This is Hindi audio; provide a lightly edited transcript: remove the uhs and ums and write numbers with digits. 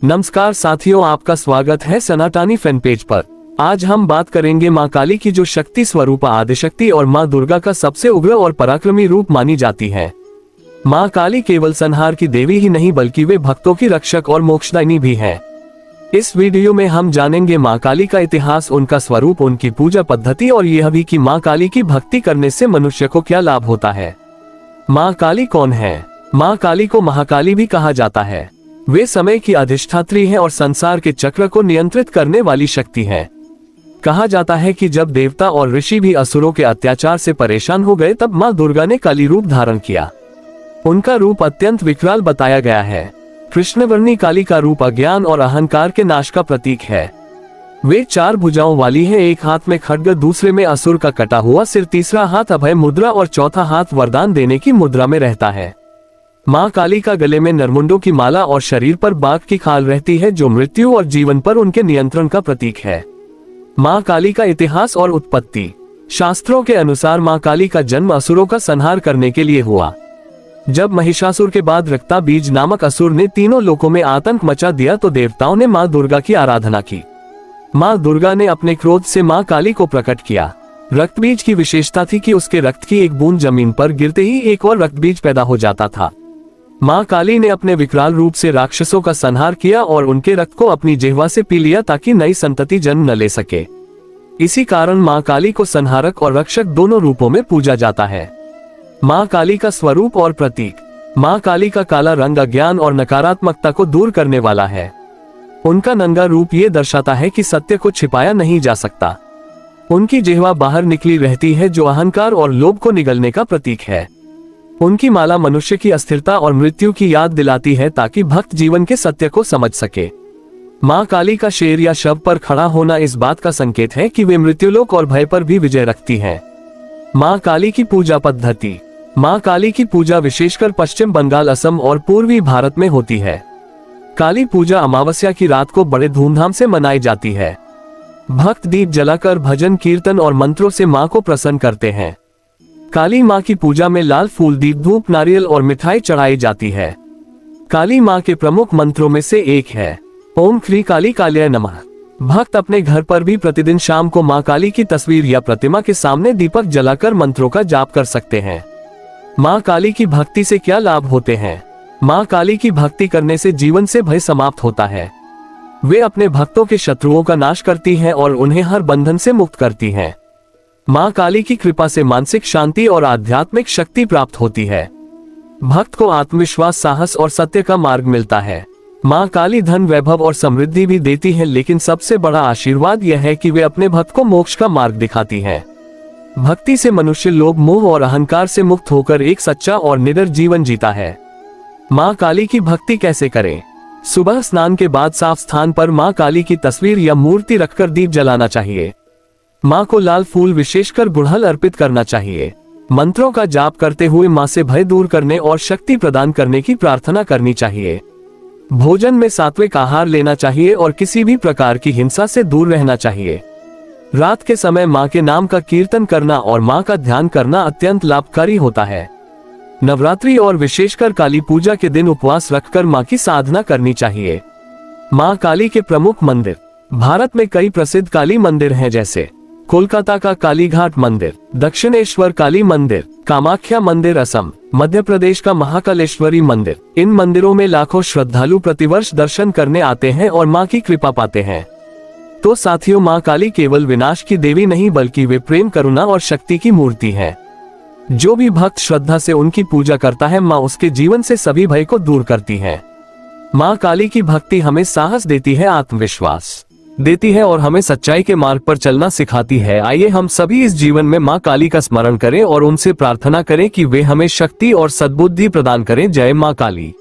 नमस्कार साथियों, आपका स्वागत है सनातनी फैन पेज पर। आज हम बात करेंगे मां काली की, जो शक्ति स्वरूप आदिशक्ति और मां दुर्गा का सबसे उग्र और पराक्रमी रूप मानी जाती है। मां काली केवल संहार की देवी ही नहीं बल्कि वे भक्तों की रक्षक और मोक्षदायिनी भी है। इस वीडियो में हम जानेंगे मां काली का इतिहास, उनका स्वरूप, उनकी पूजा पद्धति और यह भी कि मां काली की भक्ति करने से मनुष्य को क्या लाभ होता है। मां काली कौन है? मां काली को महाकाली भी कहा जाता है। वे समय की अधिष्ठात्री हैं और संसार के चक्र को नियंत्रित करने वाली शक्ति है। कहा जाता है कि जब देवता और ऋषि भी असुरों के अत्याचार से परेशान हो गए, तब मां दुर्गा ने काली रूप धारण किया। उनका रूप अत्यंत विकराल बताया गया है। कृष्णवर्णी काली का रूप अज्ञान और अहंकार के नाश का प्रतीक है। वे 4 भुजाओं वाली है, एक हाथ में खड्ग, दूसरे में असुर का कटा हुआ सिर, तीसरा हाथ अभय मुद्रा और चौथा हाथ वरदान देने की मुद्रा में रहता है। मां काली का गले में नरमुंडों की माला और शरीर पर बाघ की खाल रहती है, जो मृत्यु और जीवन पर उनके नियंत्रण का प्रतीक है। मां काली का इतिहास और उत्पत्ति। शास्त्रों के अनुसार मां काली का जन्म असुरों का संहार करने के लिए हुआ। जब महिषासुर के बाद रक्ताबीज नामक असुर ने तीनों लोकों में आतंक मचा दिया, तो देवताओं ने मां दुर्गा की आराधना की। मां दुर्गा ने अपने क्रोध से मां काली को प्रकट किया। रक्तबीज की विशेषता थी कि उसके रक्त की एक बूंद जमीन पर गिरते ही एक और रक्तबीज पैदा हो जाता था। मां काली ने अपने विकराल रूप से राक्षसों का संहार किया और उनके रक्त को अपनी जिह्वा से पी लिया, ताकि नई संतति जन्म न ले सके। इसी कारण मां काली को संहारक और रक्षक दोनों रूपों में पूजा जाता है। मां काली का स्वरूप और प्रतीक। मां काली का काला रंग अज्ञान और नकारात्मकता को दूर करने वाला है। उनका नंगा रूप ये दर्शाता है कि सत्य को छिपाया नहीं जा सकता। उनकी जिह्वा बाहर निकली रहती है, जो अहंकार और लोभ को निगलने का प्रतीक है। उनकी माला मनुष्य की अस्थिरता और मृत्यु की याद दिलाती है, ताकि भक्त जीवन के सत्य को समझ सके। मां काली का शेर या शव पर खड़ा होना इस बात का संकेत है कि वे मृत्युलोक और भय पर भी विजय रखती हैं। मां काली की पूजा पद्धति। मां काली की पूजा विशेषकर पश्चिम बंगाल, असम और पूर्वी भारत में होती है। काली पूजा अमावस्या की रात को बड़े धूमधाम से मनाई जाती है। भक्त दीप जलाकर भजन, कीर्तन और मंत्रों से मां को प्रसन्न करते हैं। काली मां की पूजा में लाल फूल, दीप, धूप, नारियल और मिठाई चढ़ाई जाती है। काली मां के प्रमुख मंत्रों में से एक है ओम ह्रीं काली काल्याय नमः। भक्त अपने घर पर भी प्रतिदिन शाम को मां काली की तस्वीर या प्रतिमा के सामने दीपक जलाकर मंत्रों का जाप कर सकते हैं। मां काली की भक्ति से क्या लाभ होते हैं? मां काली की भक्ति करने से जीवन से भय समाप्त होता है। वे अपने भक्तों के शत्रुओं का नाश करती हैं और उन्हें हर बंधन से मुक्त करती हैं। मां काली की कृपा से मानसिक शांति और आध्यात्मिक शक्ति प्राप्त होती है। भक्त को आत्मविश्वास, साहस और सत्य का मार्ग मिलता है। मां काली धन, वैभव और समृद्धि भी देती है, लेकिन सबसे बड़ा आशीर्वाद यह है कि वे अपने भक्त को मोक्ष का मार्ग दिखाती हैं। भक्ति से मनुष्य लोभ, मोह और अहंकार से मुक्त होकर एक सच्चा और निडर जीवन जीता है। मां काली की भक्ति कैसे करें? सुबह स्नान के बाद साफ स्थान पर मां काली की तस्वीर या मूर्ति रखकर दीप जलाना चाहिए। मां को लाल फूल, विशेषकर गुड़हल, अर्पित करना चाहिए। मंत्रों का जाप करते हुए मां से भय दूर करने और शक्ति प्रदान करने की प्रार्थना करनी चाहिए। भोजन में सात्विक आहार लेना चाहिए और किसी भी प्रकार की हिंसा से दूर रहना चाहिए। रात के समय मां के नाम का कीर्तन करना और मां का ध्यान करना अत्यंत लाभकारी होता है। नवरात्रि और विशेषकर काली पूजा के दिन उपवास रखकर मां की साधना करनी चाहिए। मां काली के प्रमुख मंदिर। भारत में कई प्रसिद्ध काली मंदिर हैं, जैसे कोलकाता का कालीघाट मंदिर, दक्षिणेश्वर काली मंदिर, कामाख्या मंदिर असम, मध्य प्रदेश का महाकालेश्वरी मंदिर। इन मंदिरों में लाखों श्रद्धालु प्रतिवर्ष दर्शन करने आते हैं और मां की कृपा पाते हैं। तो साथियों, मां काली केवल विनाश की देवी नहीं बल्कि वे प्रेम, करुणा और शक्ति की मूर्ति है। जो भी भक्त श्रद्धा से उनकी पूजा करता है, मां उसके जीवन से सभी भय को दूर करती है। मां काली की भक्ति हमें साहस देती है, आत्मविश्वास देती है और हमें सच्चाई के मार्ग पर चलना सिखाती है। आइए हम सभी इस जीवन में मां काली का स्मरण करें और उनसे प्रार्थना करें कि वे हमें शक्ति और सद्बुद्धि प्रदान करें। जय मां काली।